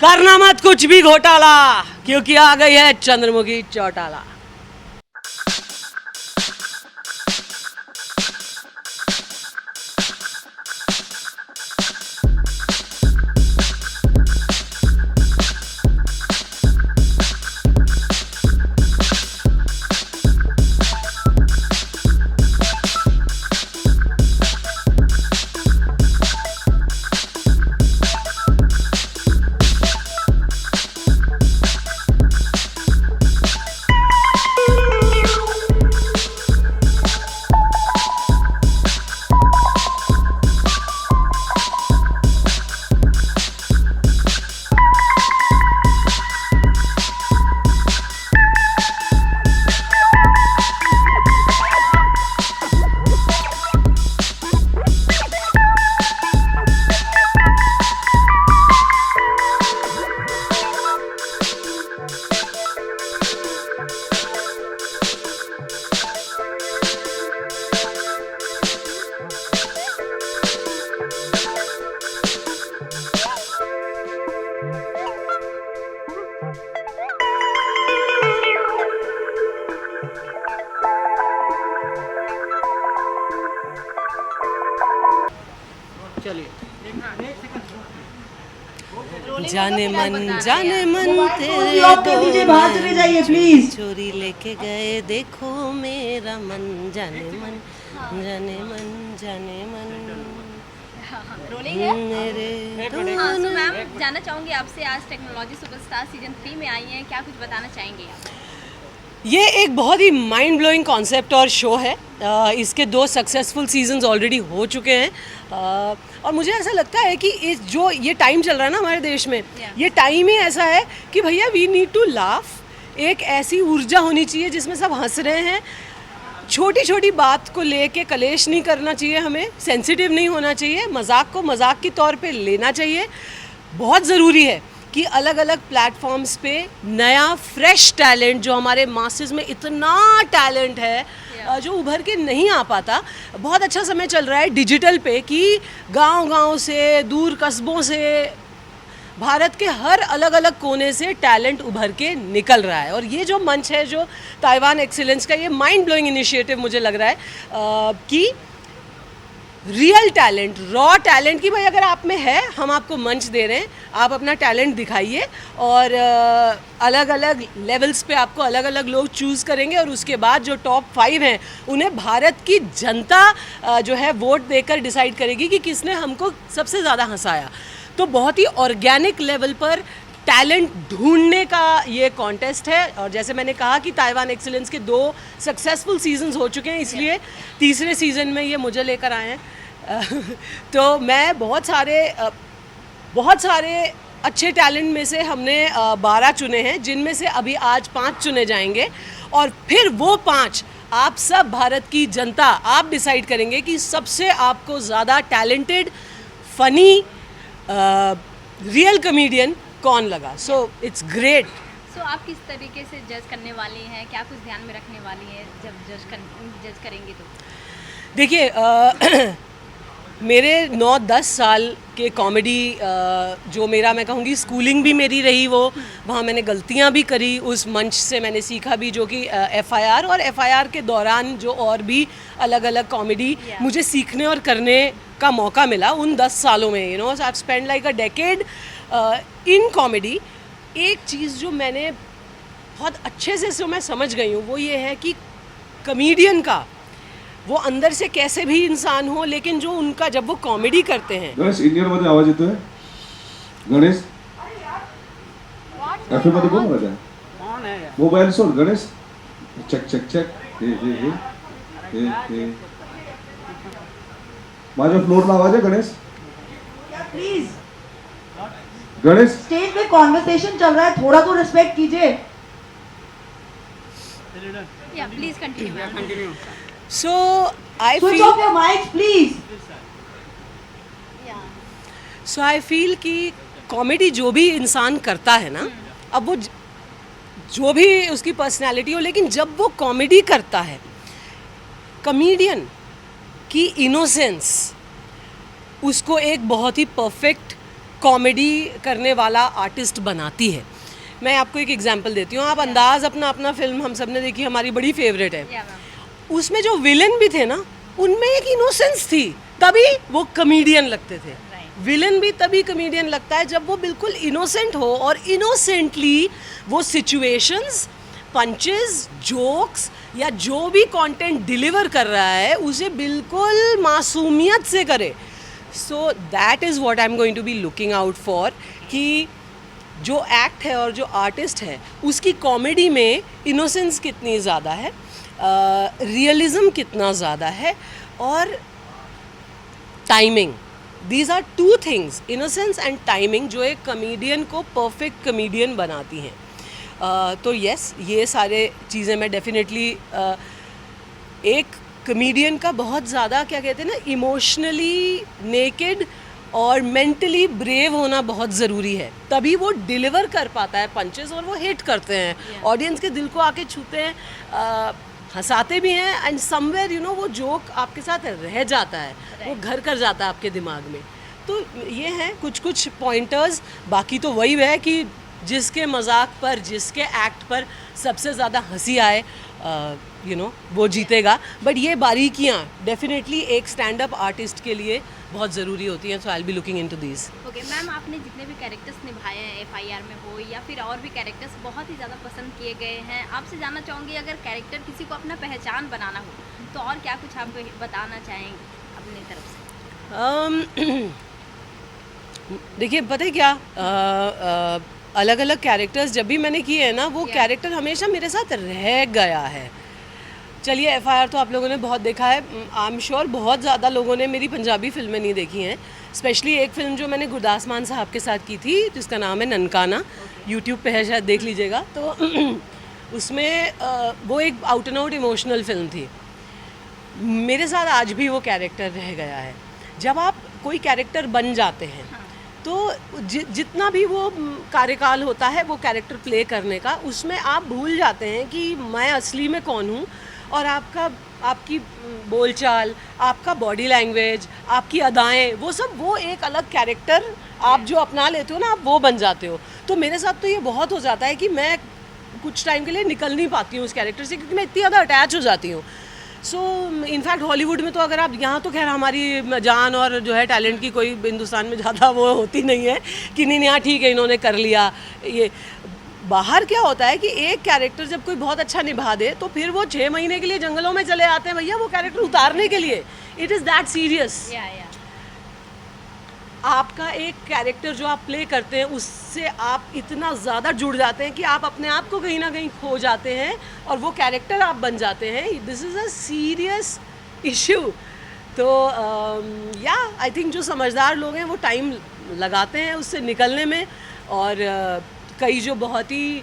करना मत कुछ भी घोटाला, क्योंकि आ गई है चंद्रमुखी चौटाला। जाने मन तेरे बाहर चले जाइए प्लीज। चोरी लेके गए देखो मेरा मन, जाने मन रोलिंग है। मेरे हाँ, so मैम जानना चाहूँगी आपसे, आज टेक्नोलॉजी सुपरस्टार सीजन 3 में आई हैं, क्या कुछ बताना चाहेंगे आप? ये एक बहुत ही माइंड ब्लोइंग कॉन्सेप्ट और शो है। इसके 2 सक्सेसफुल सीजन्स ऑलरेडी हो चुके हैं। और मुझे ऐसा लगता है कि ये टाइम चल रहा है ना हमारे देश में, ये टाइम ही ऐसा है कि भैया वी नीड टू लाफ। एक ऐसी ऊर्जा होनी चाहिए जिसमें सब हंस रहे हैं। छोटी छोटी बात को लेके कलेश नहीं करना चाहिए, हमें सेंसिटिव नहीं होना चाहिए, मजाक को मजाक के तौर पे लेना चाहिए। बहुत ज़रूरी है कि अलग अलग प्लेटफॉर्म्स पे नया फ्रेश टैलेंट, जो हमारे मासेस में इतना टैलेंट है जो उभर के नहीं आ पाता। बहुत अच्छा समय चल रहा है डिजिटल पे कि गांव-गांव से, दूर कस्बों से, भारत के हर अलग अलग कोने से टैलेंट उभर के निकल रहा है। और ये जो मंच है, जो ताइवान एक्सीलेंस का, ये माइंड ब्लोइंग इनिशिएटिव मुझे लग रहा है कि रियल टैलेंट, रॉ टैलेंट की भाई अगर आप में है, हम आपको मंच दे रहे हैं, आप अपना टैलेंट दिखाइए। और अलग अलग लेवल्स पे आपको अलग अलग लोग चूज़ करेंगे और उसके बाद जो टॉप 5 हैं उन्हें भारत की जनता जो है वोट देकर डिसाइड करेगी कि किसने हमको सबसे ज़्यादा हंसाया। तो बहुत ही ऑर्गेनिक लेवल पर टैलेंट ढूंढने का ये कॉन्टेस्ट है। और जैसे मैंने कहा कि ताइवान एक्सीलेंस के 2 सक्सेसफुल सीजन्स हो चुके हैं, इसलिए तीसरे सीज़न में ये मुझे लेकर आए हैं। तो मैं बहुत सारे अच्छे टैलेंट में से हमने 12 चुने हैं, जिनमें से अभी आज 5 चुने जाएंगे। और फिर वो 5 आप सब भारत की जनता, आप डिसाइड करेंगे कि सबसे आपको ज़्यादा टैलेंटेड, फनी, रियल कॉमेडियन कौन लगा। So it's great. सो आप किस तरीके से जज करने वाली हैं, क्या कुछ ध्यान में रखने वाली हैं जब जज करेंगे तो? देखिए मेरे 9-10 साल के कॉमेडी, जो मेरा, मैं कहूँगी स्कूलिंग भी मेरी रही, वहाँ मैंने गलतियाँ भी करी, उस मंच से मैंने सीखा भी, जो कि FIR, और FIR के दौरान जो और भी अलग अलग कॉमेडी मुझे सीखने और करने का मौका मिला उन 10 सालों में। I have spend like a decade in comedy. एक चीज़ जो मैंने बहुत अच्छे से मैं समझ गई हूँ, वो ये है कि कॉमेडियन का वो अंदर से कैसे भी इंसान हो, लेकिन जो उनका, जब वो कॉमेडी करते हैं। गणेश, इंडियन मध्ये आवाज येतोय? गणेश, एफएम मध्ये कोण आवाज आहे? मोबाईल सोड गणेश, चेक चेक चेक, हे माझ्या फ्लोरला आवाज आहे गणेश? प्लीज, गणेश, स्टेज पे कॉन्वर्सेशन चल रहा है, थोड़ा तो रिस्पेक्ट कीजिए। या please continue. So I Switch feel, off your mics, please. so I feel कि कॉमेडी जो भी इंसान करता है ना, अब वो जो भी उसकी पर्सनालिटी हो, लेकिन जब वो कॉमेडी करता है, कॉमेडियन की इनोसेंस उसको एक बहुत ही परफेक्ट कॉमेडी करने वाला आर्टिस्ट बनाती है। मैं आपको एक एग्जांपल देती हूँ। आप अंदाज़ अपना फिल्म हम सब ने देखी, हमारी बड़ी फेवरेट है। या मैम उसमें जो विलन भी थे ना, उनमें एक इनोसेंस थी, तभी वो कॉमेडियन लगते थे। विलन भी तभी कॉमेडियन लगता है जब वो बिल्कुल इनोसेंट हो और इनोसेंटली वो सिचुएशंस, पंचेस, जोक्स या जो भी कंटेंट डिलीवर कर रहा है उसे बिल्कुल मासूमियत से करे। So that is what I am going to be looking out for, कि जो एक्ट है और जो आर्टिस्ट है उसकी कॉमेडी में इनोसेंस कितनी ज़्यादा है, रियलिज्म कितना ज़्यादा है, और timing. These are two things, innocence and timing, जो एक कमेडियन को परफेक्ट कमेडियन बनाती हैं। तो यस, ये सारे चीज़ें मैं डेफिनेटली एक कमेडियन का बहुत ज़्यादा क्या कहते हैं ना, इमोशनली नेकेड और मेंटली ब्रेव होना बहुत ज़रूरी है, तभी वो डिलीवर कर पाता है पंचेस और वो हिट करते हैं, ऑडियंस के दिल को आके छूते हैं, हंसाते भी हैं, एंड समवेयर यू नो वो जोक आपके साथ रह जाता है, वो घर कर जाता है आपके दिमाग में। तो ये हैं कुछ पॉइंटर्स। बाकी तो वही है कि जिसके मजाक पर, जिसके एक्ट पर सबसे ज़्यादा हंसी आए, यू नो, वो जीतेगा। बट ये बारीकियाँ डेफिनेटली एक स्टैंड अप आर्टिस्ट के लिए बहुत ज़रूरी होती हैं। So I will be looking into these. Okay ma'am, आपने जितने भी कैरेक्टर्स निभाए हैं FIR में हो या फिर और भी कैरेक्टर्स बहुत ही ज़्यादा पसंद किए गए हैं। आपसे जानना चाहूँगी, अगर कैरेक्टर किसी को अपना पहचान बनाना हो तो और क्या कुछ आप बताना चाहेंगे अपनी तरफ से? देखिए, पता है क्या, अलग अलग कैरेक्टर्स जब भी मैंने किए हैं ना, वो कैरेक्टर हमेशा मेरे साथ रह गया है। चलिए, FIR तो आप लोगों ने बहुत देखा है, आई एम श्योर बहुत ज़्यादा लोगों ने मेरी पंजाबी फिल्में नहीं देखी हैं। स्पेशली एक फ़िल्म जो मैंने गुरदास मान साहब के साथ की थी, जिसका नाम है ननकाना, यूट्यूब पे है, शायद देख लीजिएगा। तो उसमें वो एक out and out emotional film थी। मेरे साथ आज भी वो कैरेक्टर रह गया है। जब आप कोई कैरेक्टर बन जाते हैं तो जितना भी वो कार्यकाल होता है वो कैरेक्टर प्ले करने का, उसमें आप भूल जाते हैं कि मैं असली में कौन हूँ, और आपकी बोलचाल, आपका बॉडी लैंग्वेज, आपकी अदाएं, वो सब वो एक अलग कैरेक्टर आप जो अपना लेते हो ना, आप वो बन जाते हो। तो मेरे साथ तो ये बहुत हो जाता है कि मैं कुछ टाइम के लिए निकल नहीं पाती हूँ उस कैरेक्टर से, क्योंकि मैं इतनी ज़्यादा अटैच हो जाती हूँ। सो इनफैक्ट हॉलीवुड में तो अगर आप, यहाँ तो खैर हमारी जान और जो है टैलेंट की कोई हिंदुस्तान में ज़्यादा वो होती नहीं है कि नहीं यहाँ ठीक है इन्होंने कर लिया। ये बाहर क्या होता है कि एक कैरेक्टर जब कोई बहुत अच्छा निभा दे तो फिर वो 6 महीने के लिए जंगलों में चले आते हैं भैया वो कैरेक्टर उतारने के लिए। It is that serious. आपका एक कैरेक्टर जो आप प्ले करते हैं उससे आप इतना ज़्यादा जुड़ जाते हैं कि आप अपने आप को कहीं ना कहीं खो जाते हैं और वो कैरेक्टर आप बन जाते हैं। This is a serious issue. तो या आई थिंक जो समझदार लोग हैं वो टाइम लगाते हैं उससे निकलने में, और कई जो बहुत ही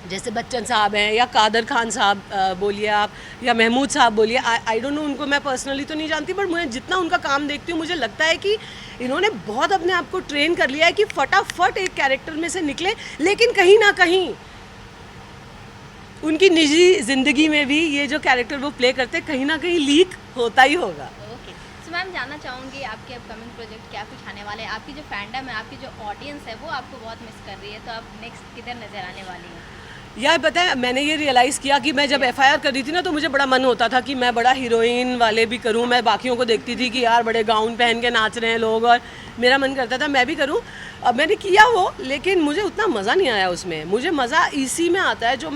जैसे बच्चन साहब हैं या कादर खान साहब बोलिए आप, या महमूद साहब बोलिए, आई डोंट नो, उनको मैं पर्सनली तो नहीं जानती, बट मैं जितना उनका काम देखती हूँ मुझे लगता है कि इन्होंने बहुत अपने आप को ट्रेन कर लिया है कि फटाफट एक कैरेक्टर में से निकले, लेकिन कहीं ना कहीं उनकी निजी ज़िंदगी में भी ये जो कैरेक्टर वो प्ले करते कहीं ना कहीं लीक होता ही होगा। ओके, सो मैम जानना चाहूँगी आपके अपकमिंग प्रोजेक्ट क्या कुछ आने वाले हैं? आपकी जो फैंडम है, आपकी जो ऑडियंस है वो आपको बहुत मिस कर रही है, तो आप नेक्स्ट किधर नज़र आने वाली हैं? यार पता है, मैंने ये रियलाइज़ किया कि मैं जब FIR कर रही थी ना तो मुझे बड़ा मन होता था कि मैं बड़ा हीरोइन वाले भी करूं। मैं बाकियों को देखती थी कि यार बड़े गाउन पहन के नाच रहे हैं लोग, और मेरा मन करता था मैं भी करूं। अब मैंने किया वो, लेकिन मुझे उतना मज़ा नहीं आया उसमें। मुझे मज़ा इसी में आता है जो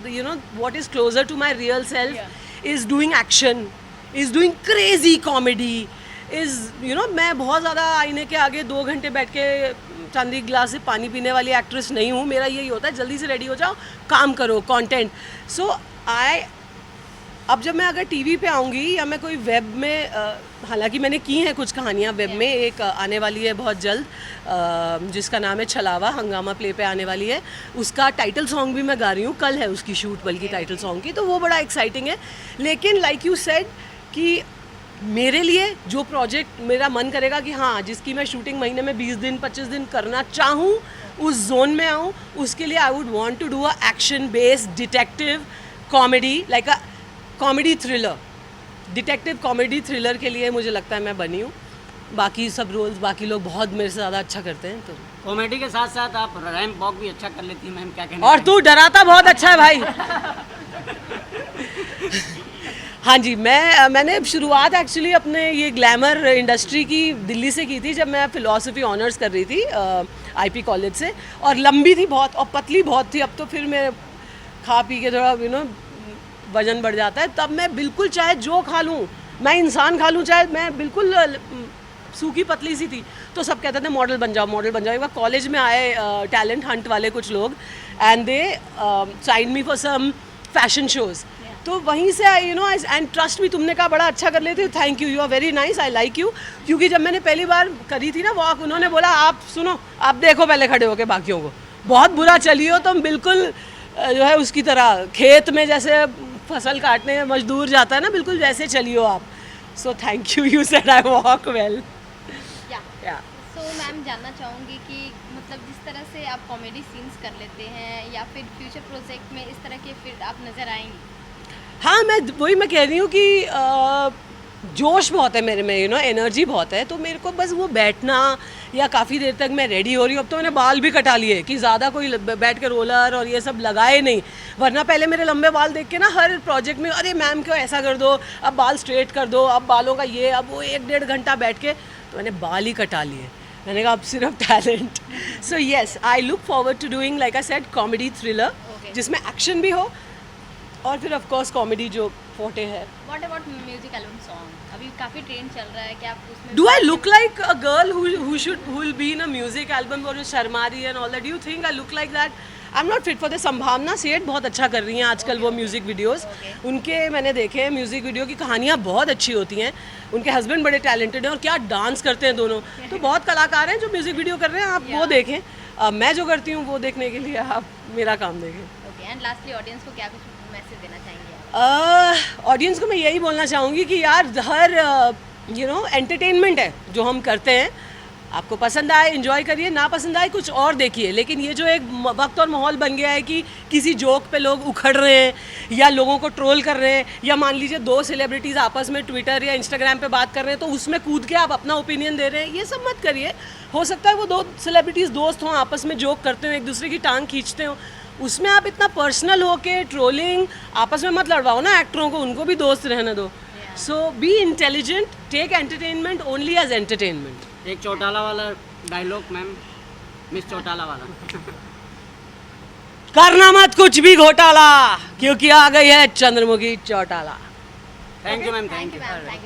you know what is closer to my real self is doing action, is doing crazy comedy, is you know, मैं बहुत ज़्यादा आईने के आगे 2 घंटे बैठ के चांदी गिलास से पानी पीने वाली एक्ट्रेस नहीं हूँ। मेरा यही होता है जल्दी से रेडी हो जाओ, काम करो, कंटेंट। सो अब जब मैं अगर टीवी पे आऊँगी या मैं कोई वेब में, हालांकि मैंने की हैं कुछ कहानियाँ वेब में, एक आने वाली है बहुत जल्द जिसका नाम है छलावा, हंगामा प्ले पे आने वाली है। उसका टाइटल सॉन्ग भी मैं गा रही हूँ, कल है उसकी शूट बल्कि टाइटल सॉन्ग की, तो वो बड़ा एक्साइटिंग है। लेकिन लाइक यू सेड कि मेरे लिए जो प्रोजेक्ट मेरा मन करेगा कि हाँ जिसकी मैं शूटिंग महीने में 20 दिन 25 दिन करना चाहूँ, उस जोन में आऊँ, उसके लिए I would want to do a action based detective comedy, like a comedy thriller, detective comedy thriller के लिए मुझे लगता है मैं बनी हूँ। बाकी सब रोल्स बाकी लोग बहुत मेरे से ज़्यादा अच्छा करते हैं। तो कॉमेडी के साथ साथ आप रैंप वॉक भी अच्छा कर लेती हैं मैम, क्या कहना और तू डराता बहुत अच्छा है भाई। हाँ जी, मैंने शुरुआत एक्चुअली अपने ये ग्लैमर इंडस्ट्री की दिल्ली से की थी, जब मैं फ़िलासफ़ी ऑनर्स कर रही थी आईपी कॉलेज से, और लंबी थी बहुत और पतली बहुत थी। अब तो फिर मैं खा पी के थोड़ा वज़न बढ़ जाता है। तब मैं बिल्कुल चाहे जो खा लूँ, मैं इंसान खा लूँ, चाहे मैं बिल्कुल सूखी पतली सी थी, तो सब कहते थे मॉडल बन जाओ, मॉडल बन जाओ। एक बार कॉलेज में आए टैलेंट हंट वाले कुछ लोग, and they sign me for some fashion shows. तो वहीं से एंड ट्रस्ट भी, तुमने कहा बड़ा अच्छा कर लेते हो, thank you, you are very nice, I like you. क्योंकि जब मैंने पहली बार करी थी ना वॉक, उन्होंने बोला आप सुनो, आप देखो पहले खड़े होके बाकियों को, बहुत बुरा चली हो तुम, बिल्कुल जो है उसकी तरह खेत में जैसे फसल काटने मजदूर जाता है ना, बिल्कुल वैसे चली हो आप। So thank you, you said I walk well. या सो मैम जानना चाहूँगी कि मतलब जिस तरह से आप कॉमेडी सीन्स कर लेते हैं या फिर फ्यूचर प्रोजेक्ट में इस तरह के फिर आप नज़र आएंगी? हाँ, मैं कह रही हूँ कि जोश बहुत है मेरे में, एनर्जी बहुत है, तो मेरे को बस वो बैठना या काफ़ी देर तक मैं रेडी हो रही हूँ। अब तो मैंने बाल भी कटा लिए कि ज़्यादा कोई बैठ के रोलर और ये सब लगाए नहीं, वरना पहले मेरे लंबे बाल देख के ना हर प्रोजेक्ट में अरे मैम क्यों ऐसा कर दो, अब बाल स्ट्रेट कर दो, अब बालों का ये, अब वो 1-1.5 घंटा बैठ के, तो मैंने बाल ही कटा लिए। मैंने कहा अब सिर्फ talent. So yes, I look forward to doing like I said comedy thriller, जिसमें एक्शन भी हो और फिर ऑफ कोर्स कॉमेडी जो फोटे है। What about music album song? अभी काफ़ी ट्रेंड चल रहा है, क्या आप उसमें Do I look like a girl who will be in a music album or a Sharmari and all that? Do you think I look like that? I'm not fit for the संभावना सेठ बहुत अच्छा कर रही हैं आजकल वो music videos. उनके मैंने देखे हैं म्यूज़िक वीडियो की कहानियाँ बहुत अच्छी होती हैं। उनके हस्बैंड बड़े टैलेंटेड हैं और क्या डांस करते हैं दोनों। तो बहुत कलाकार हैं जो म्यूज़िक वीडियो कर रहे हैं, आप वो देखें। मैं जो करती हूँ वो देखने के लिए आप मेरा काम देखें। ओके, एंड लास्टली ऑडियंस को क्या कुछ मैसेज देना चाहेंगे आप? ऑडियंस को मैं यही बोलना चाहूँगी कि यार हर एंटरटेनमेंट है जो हम करते हैं, आपको पसंद आए एंजॉय करिए, ना पसंद आए कुछ और देखिए। लेकिन ये जो एक वक्त और माहौल बन गया है कि किसी जोक पे लोग उखड़ रहे हैं या लोगों को ट्रोल कर रहे हैं, या मान लीजिए 2 सेलिब्रिटीज़ आपस में ट्विटर या इंस्टाग्राम पे बात कर रहे हैं तो उसमें कूद के आप अपना ओपिनियन दे रहे हैं, ये सब मत करिए। हो सकता है वो 2 सेलिब्रिटीज़ दोस्त हों, आपस में जोक करते हो, एक दूसरे की टांग खींचते हो, उसमें आप इतना पर्सनल हो के ट्रोलिंग आपस में मत लड़वाओ ना एक्टरों को, उनको भी दोस्त रहने दो। So be intelligent, take entertainment only as entertainment. एक चौटाला वाला डायलॉग मैम, मिस चौटाला वाला। करना मत कुछ भी घोटाला, क्योंकि आ गई है Chandramukhi Chautala. Thank you ma'am, thank you. Ma'am, thank you.